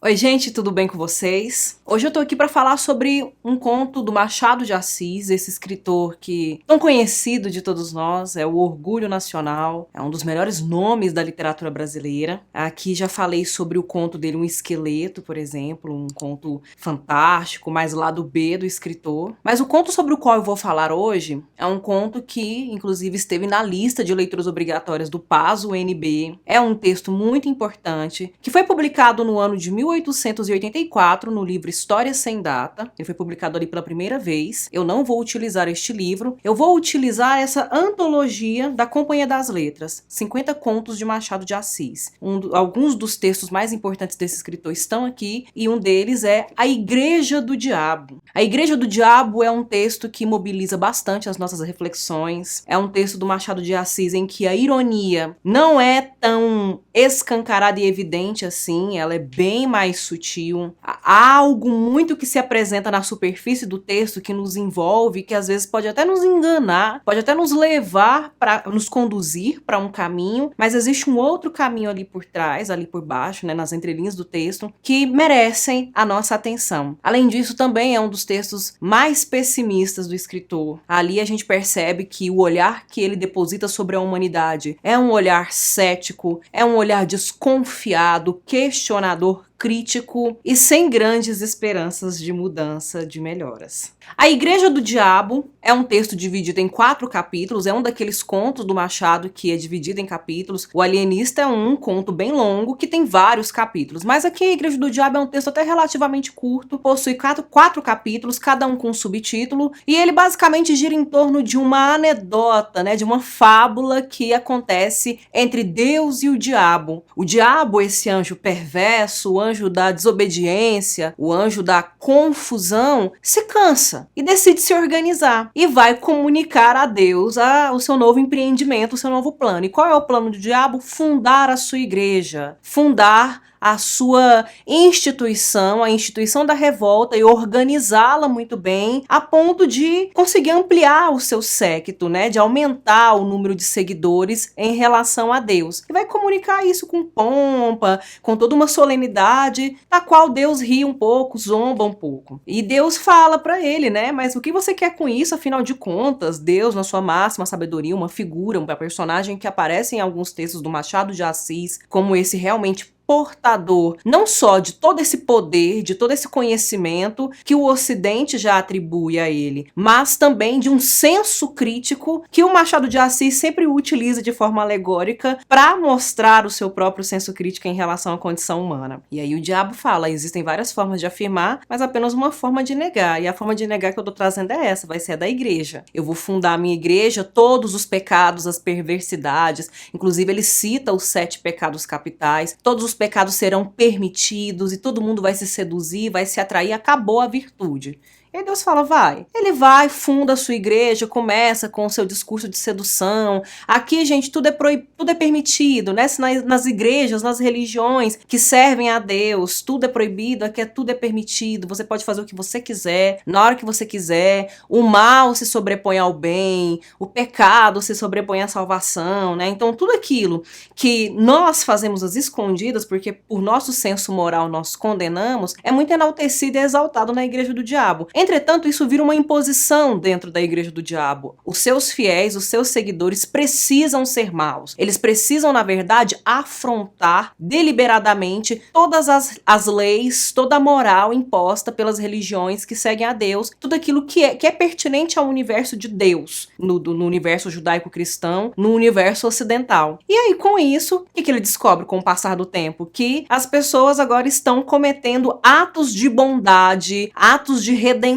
Oi gente, tudo bem com vocês? Hoje eu tô aqui para falar sobre um conto do Machado de Assis, esse escritor que tão conhecido de todos nós, é o Orgulho Nacional, é um dos melhores nomes da literatura brasileira. Aqui já falei sobre o conto dele, Um Esqueleto, por exemplo, um conto fantástico, mais lado B do escritor. Mas o conto sobre o qual eu vou falar hoje é um conto que, inclusive, esteve na lista de leituras obrigatórias do PAS UNB. É um texto muito importante, que foi publicado no ano de 1884, no livro História Sem Data. Ele foi publicado ali pela primeira vez. Eu não vou utilizar este livro, eu vou utilizar essa antologia da Companhia das Letras, 50 contos de Machado de Assis. Alguns dos textos mais importantes desse escritor estão aqui, e um deles é A Igreja do Diabo. A Igreja do Diabo é um texto que mobiliza bastante as nossas reflexões. É um texto do Machado de Assis em que a ironia não é tão escancarada e evidente assim, ela é bem mais sutil. Há algo muito que se apresenta na superfície do texto que nos envolve, que às vezes pode até nos enganar, pode até nos levar para nos conduzir para um caminho, mas existe um outro caminho ali por trás, ali por baixo, né, nas entrelinhas do texto, que merecem a nossa atenção. Além disso, também é um dos textos mais pessimistas do escritor. Ali a gente percebe que o olhar que ele deposita sobre a humanidade é um olhar cético, é um olhar desconfiado, questionador, crítico e sem grandes esperanças de mudança, de melhoras. A Igreja do Diabo é um texto dividido em 4 capítulos, é um daqueles contos do Machado que é dividido em capítulos. O Alienista é um conto bem longo que tem vários capítulos, mas aqui a Igreja do Diabo é um texto até relativamente curto, possui 4 capítulos, cada um com um subtítulo, e ele basicamente gira em torno de uma anedota, né, de uma fábula que acontece entre Deus e o diabo. O diabo, esse anjo perverso, o anjo da desobediência, o anjo da confusão, se cansa e decide se organizar e vai comunicar a Deus o seu novo empreendimento, o seu novo plano. E qual é o plano do diabo? Fundar a sua igreja, fundar a sua instituição, a instituição da revolta, e organizá-la muito bem, a ponto de conseguir ampliar o seu séquito, né, de aumentar o número de seguidores em relação a Deus. E vai comunicar isso com pompa, com toda uma solenidade, da qual Deus ri um pouco, zomba um pouco. E Deus fala para ele, né, mas o que você quer com isso? Afinal de contas, Deus, na sua máxima sabedoria, uma figura, uma personagem que aparece em alguns textos do Machado de Assis, como esse realmente portador não só de todo esse poder, de todo esse conhecimento que o Ocidente já atribui a ele, mas também de um senso crítico que o Machado de Assis sempre utiliza de forma alegórica para mostrar o seu próprio senso crítico em relação à condição humana. E aí o diabo fala, existem várias formas de afirmar, mas apenas uma forma de negar, e a forma de negar que eu tô trazendo é essa, vai ser a da igreja. Eu vou fundar a minha igreja, todos os pecados, as perversidades, inclusive ele cita os 7 pecados capitais, todos os pecados serão permitidos e todo mundo vai se seduzir, vai se atrair, acabou a virtude. E aí Deus fala, vai. Ele vai, funda a sua igreja, começa com o seu discurso de sedução. Aqui, gente, tudo é permitido, né? Nas igrejas, nas religiões que servem a Deus, tudo é proibido, aqui tudo é permitido. Você pode fazer o que você quiser, na hora que você quiser. O mal se sobrepõe ao bem, o pecado se sobrepõe à salvação, né? Então, tudo aquilo que nós fazemos às escondidas, porque por nosso senso moral nós condenamos, é muito enaltecido e exaltado na igreja do diabo. Entretanto, isso vira uma imposição dentro da igreja do diabo. Os seus fiéis, os seus seguidores precisam ser maus. Eles precisam, na verdade, afrontar deliberadamente todas as leis, toda a moral imposta pelas religiões que seguem a Deus, tudo aquilo que é pertinente ao universo de Deus, no universo judaico-cristão, no universo ocidental. E aí, com isso, o que ele descobre com o passar do tempo? Que as pessoas agora estão cometendo atos de bondade, atos de redenção,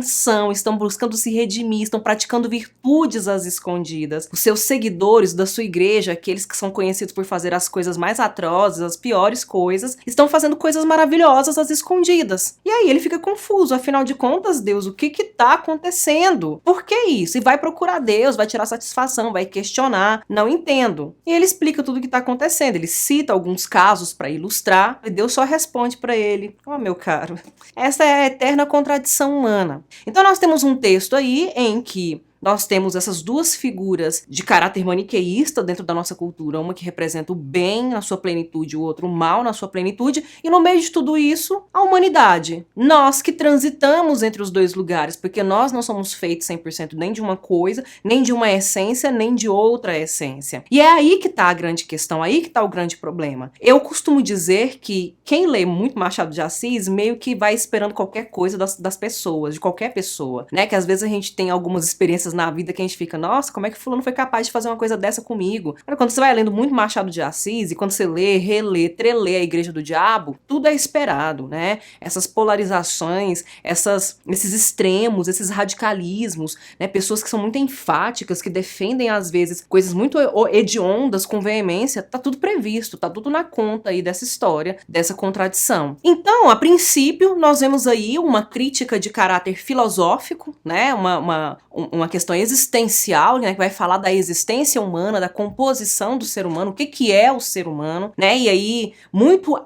estão buscando se redimir, estão praticando virtudes às escondidas. Os seus seguidores da sua igreja, aqueles que são conhecidos por fazer as coisas mais atrozes, as piores coisas, estão fazendo coisas maravilhosas às escondidas. E aí ele fica confuso, afinal de contas, Deus, o que está acontecendo? Por que isso? E vai procurar Deus, vai tirar satisfação, vai questionar, não entendo. E ele explica tudo o que está acontecendo, ele cita alguns casos para ilustrar, e Deus só responde para ele, meu caro, essa é a eterna contradição humana. Então nós temos um texto aí em que nós temos essas duas figuras de caráter maniqueísta dentro da nossa cultura, uma que representa o bem na sua plenitude, o outro o mal na sua plenitude, e no meio de tudo isso, a humanidade. Nós que transitamos entre os dois lugares, porque nós não somos feitos 100% nem de uma coisa, nem de uma essência, nem de outra essência. E é aí que tá a grande questão, aí que tá o grande problema. Eu costumo dizer que quem lê muito Machado de Assis meio que vai esperando qualquer coisa das pessoas, de qualquer pessoa, né? Que às vezes a gente tem algumas experiências na vida que a gente fica, nossa, como é que fulano foi capaz de fazer uma coisa dessa comigo? Mas quando você vai lendo muito Machado de Assis e quando você lê, relê, trelê a Igreja do Diabo, tudo é esperado, né? Essas polarizações, esses extremos, esses radicalismos, né? Pessoas que são muito enfáticas, que defendem às vezes coisas muito hediondas com veemência, tá tudo previsto, tá tudo na conta aí dessa história, dessa contradição. Então, a princípio, nós vemos aí uma crítica de caráter filosófico, né? Uma questão existencial, né? Que vai falar da existência humana, da composição do ser humano, o que é o ser humano, né? E aí, muito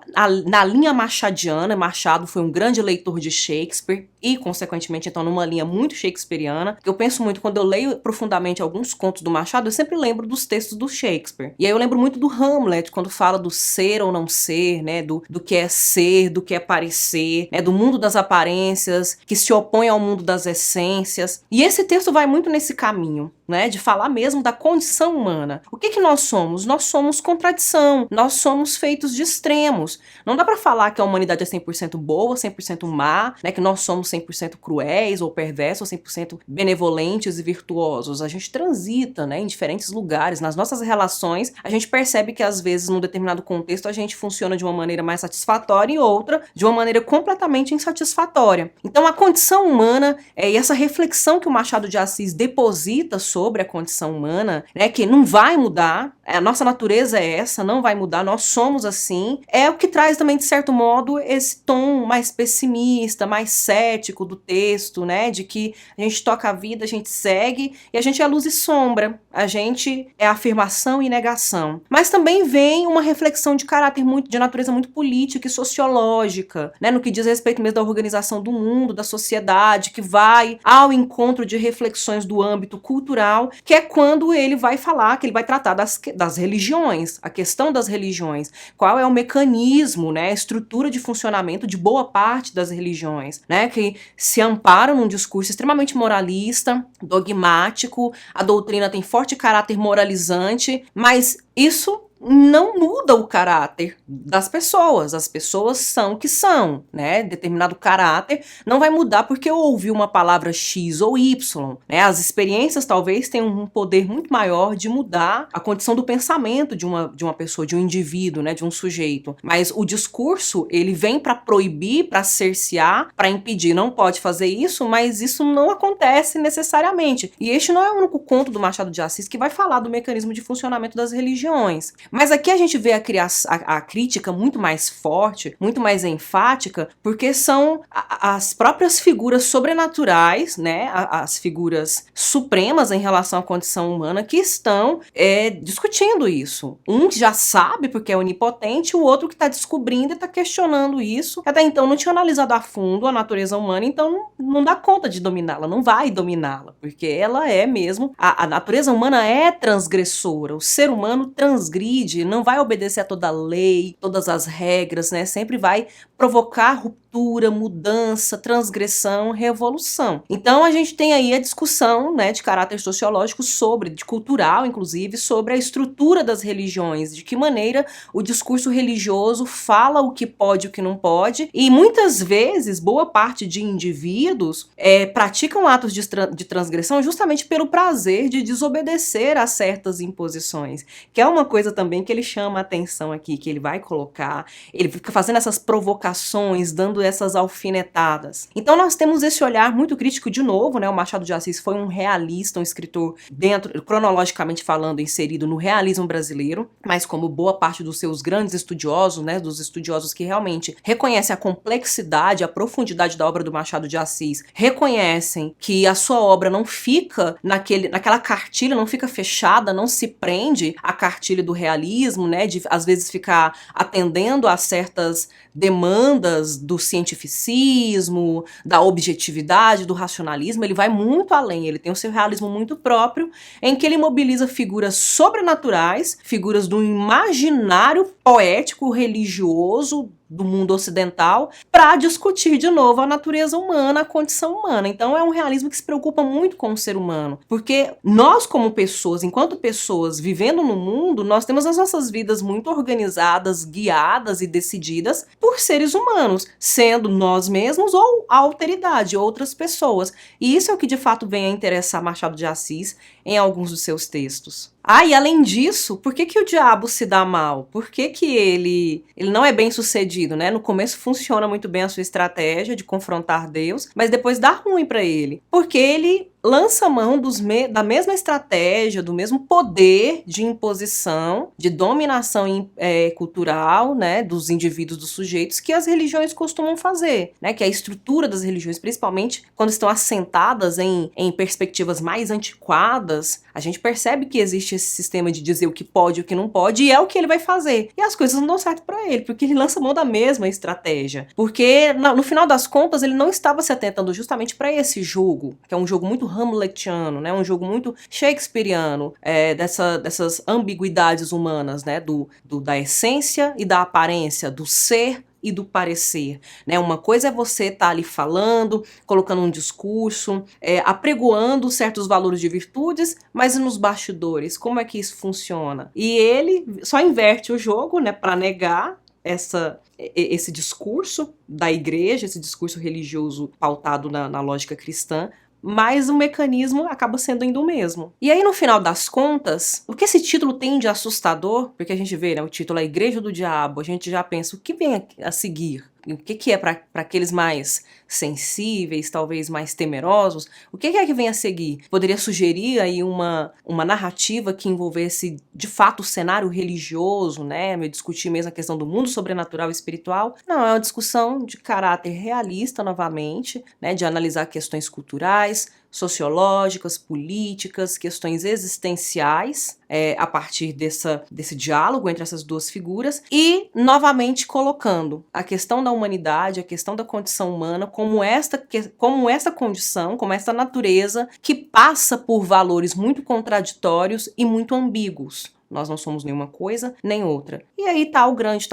na linha machadiana, Machado foi um grande leitor de Shakespeare e, consequentemente, então, numa linha muito shakespeariana, que eu penso muito, quando eu leio profundamente alguns contos do Machado, eu sempre lembro dos textos do Shakespeare. E aí eu lembro muito do Hamlet, quando fala do ser ou não ser, né? Do que é ser, do que é parecer, né? Do mundo das aparências, que se opõe ao mundo das essências. E esse texto vai muito nesse caminho, né, de falar mesmo da condição humana. O que nós somos? Nós somos contradição, nós somos feitos de extremos. Não dá pra falar que a humanidade é 100% boa, 100% má, né, que nós somos 100% cruéis ou perversos, ou 100% benevolentes e virtuosos. A gente transita, né, em diferentes lugares. Nas nossas relações, a gente percebe que às vezes, num determinado contexto, a gente funciona de uma maneira mais satisfatória e outra de uma maneira completamente insatisfatória. Então, a condição humana e essa reflexão que o Machado de Assis deposita sobre a condição humana, né, que não vai mudar, a nossa natureza é essa, não vai mudar, nós somos assim, é o que traz também, de certo modo, esse tom mais pessimista, mais cético do texto, né, de que a gente toca a vida, a gente segue, e a gente é luz e sombra, a gente é afirmação e negação. Mas também vem uma reflexão de caráter de natureza muito política e sociológica, né, no que diz respeito mesmo da organização do mundo, da sociedade, que vai ao encontro de reflexões do âmbito cultural, que é quando ele vai falar, que ele vai tratar das religiões, a questão das religiões, qual é o mecanismo, né, a estrutura de funcionamento de boa parte das religiões, né, que se amparam num discurso extremamente moralista, dogmático, a doutrina tem forte caráter moralizante, mas isso não muda o caráter das pessoas. As pessoas são o que são, né? Determinado caráter não vai mudar porque eu ouvi uma palavra X ou Y, né? As experiências talvez tenham um poder muito maior de mudar a condição do pensamento de uma pessoa, de um indivíduo, né? De um sujeito. Mas o discurso, ele vem para proibir, para cercear, para impedir. Não pode fazer isso, mas isso não acontece necessariamente. E este não é o único conto do Machado de Assis que vai falar do mecanismo de funcionamento das religiões. Mas aqui a gente vê a crítica muito mais forte, muito mais enfática, porque são as próprias figuras sobrenaturais, né, as figuras supremas em relação à condição humana que estão discutindo isso. Um já sabe porque é onipotente, o outro que está descobrindo e está questionando isso. Até então não tinha analisado a fundo a natureza humana, então não dá conta de dominá-la, não vai dominá-la, porque ela é mesmo, a natureza humana é transgressora, o ser humano transgride, não vai obedecer a toda a lei, todas as regras, né? Sempre vai provocar ruptura, mudança, transgressão, revolução. Então a gente tem aí a discussão, né, de caráter sociológico de cultural, inclusive, sobre a estrutura das religiões, de que maneira o discurso religioso fala o que pode e o que não pode, e muitas vezes boa parte de indivíduos praticam atos de transgressão justamente pelo prazer de desobedecer a certas imposições, que é uma coisa também que ele chama a atenção aqui, que ele vai colocar, ele fica fazendo essas provocações, dando essas alfinetadas. Então nós temos esse olhar muito crítico de novo, né? O Machado de Assis foi um realista, um escritor cronologicamente falando, inserido no realismo brasileiro, mas como boa parte dos seus grandes estudiosos, né, dos estudiosos que realmente reconhecem a complexidade, a profundidade da obra do Machado de Assis, reconhecem que a sua obra não fica naquela cartilha, não fica fechada, não se prende à cartilha do realismo, né, de às vezes ficar atendendo a certas demandas do cientificismo, da objetividade, do racionalismo. Ele vai muito além, ele tem o seu realismo muito próprio, em que ele mobiliza figuras sobrenaturais, figuras do imaginário poético, religioso, do mundo ocidental, para discutir de novo a natureza humana, a condição humana. Então é um realismo que se preocupa muito com o ser humano, porque nós como pessoas, enquanto pessoas vivendo no mundo, nós temos as nossas vidas muito organizadas, guiadas e decididas por seres humanos, sendo nós mesmos ou a alteridade, outras pessoas. E isso é o que de fato vem a interessar Machado de Assis em alguns dos seus textos. E além disso, por que o diabo se dá mal? Por que ele não é bem sucedido, né? No começo funciona muito bem a sua estratégia de confrontar Deus, mas depois dá ruim para ele. Porque ele lança mão da mesma estratégia, do mesmo poder de imposição, de dominação cultural, né, dos indivíduos, dos sujeitos, que as religiões costumam fazer, né, que a estrutura das religiões, principalmente quando estão assentadas em perspectivas mais antiquadas, a gente percebe que existe esse sistema de dizer o que pode e o que não pode, e é o que ele vai fazer. E as coisas não dão certo para ele, porque ele lança mão da mesma estratégia. Porque, no final das contas, ele não estava se atentando justamente para esse jogo, que é um jogo muito hamletiano, né? Um jogo muito shakespeariano, dessas ambiguidades humanas, né? Da essência e da aparência, do ser e do parecer, né? Uma coisa é você estar ali falando, colocando um discurso, apregoando certos valores de virtudes, mas nos bastidores, como é que isso funciona? E ele só inverte o jogo, né? Para negar esse discurso da igreja, esse discurso religioso pautado na lógica cristã, mas o mecanismo acaba sendo ainda o mesmo. E aí, no final das contas, o que esse título tem de assustador, porque a gente vê, né, o título é A Igreja do Diabo, a gente já pensa o que vem a seguir. O que é para aqueles mais sensíveis, talvez mais temerosos? O que é que vem a seguir? Poderia sugerir aí uma narrativa que envolvesse, de fato, o cenário religioso, né? Discutir mesmo a questão do mundo sobrenatural e espiritual. Não, é uma discussão de caráter realista, novamente, né? De analisar questões culturais, sociológicas, políticas, questões existenciais, a partir desse diálogo entre essas duas figuras, e novamente colocando a questão da humanidade, a questão da condição humana como essa condição, como essa natureza que passa por valores muito contraditórios e muito ambíguos. Nós não somos nenhuma coisa nem outra. E aí tá o grande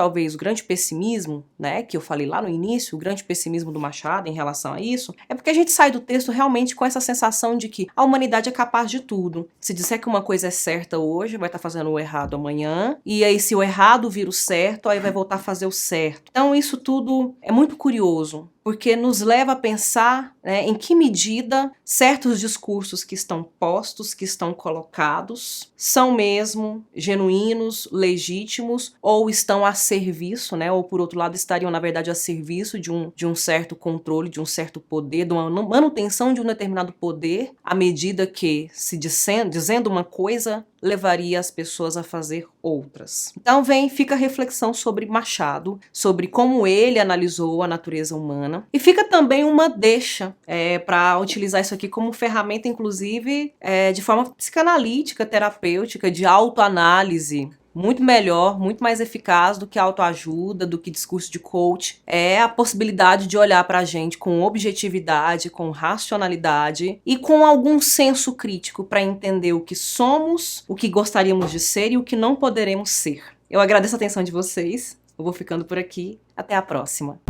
pessimismo, né, que eu falei lá no início, o grande pessimismo do Machado em relação a isso, é porque a gente sai do texto realmente com essa sensação de que a humanidade é capaz de tudo. Se disser que uma coisa é certa hoje, vai estar fazendo o errado amanhã, e aí se o errado vira o certo, aí vai voltar a fazer o certo. Então isso tudo é muito curioso, porque nos leva a pensar, né, em que medida certos discursos que estão postos, que estão colocados, são mesmo genuínos, legítimos, ou estão a serviço, né, ou por outro lado estariam na verdade a serviço de um certo controle, de um certo poder, de uma manutenção de um determinado poder, à medida que, dizendo uma coisa, levaria as pessoas a fazer outras. Então fica a reflexão sobre Machado, sobre como ele analisou a natureza humana, e fica também uma deixa para utilizar isso aqui como ferramenta, inclusive, de forma psicanalítica, terapêutica, de autoanálise. Muito melhor, muito mais eficaz do que autoajuda, do que discurso de coach. É a possibilidade de olhar pra gente com objetividade, com racionalidade e com algum senso crítico para entender o que somos, o que gostaríamos de ser e o que não poderemos ser. Eu agradeço a atenção de vocês. Eu vou ficando por aqui. Até a próxima.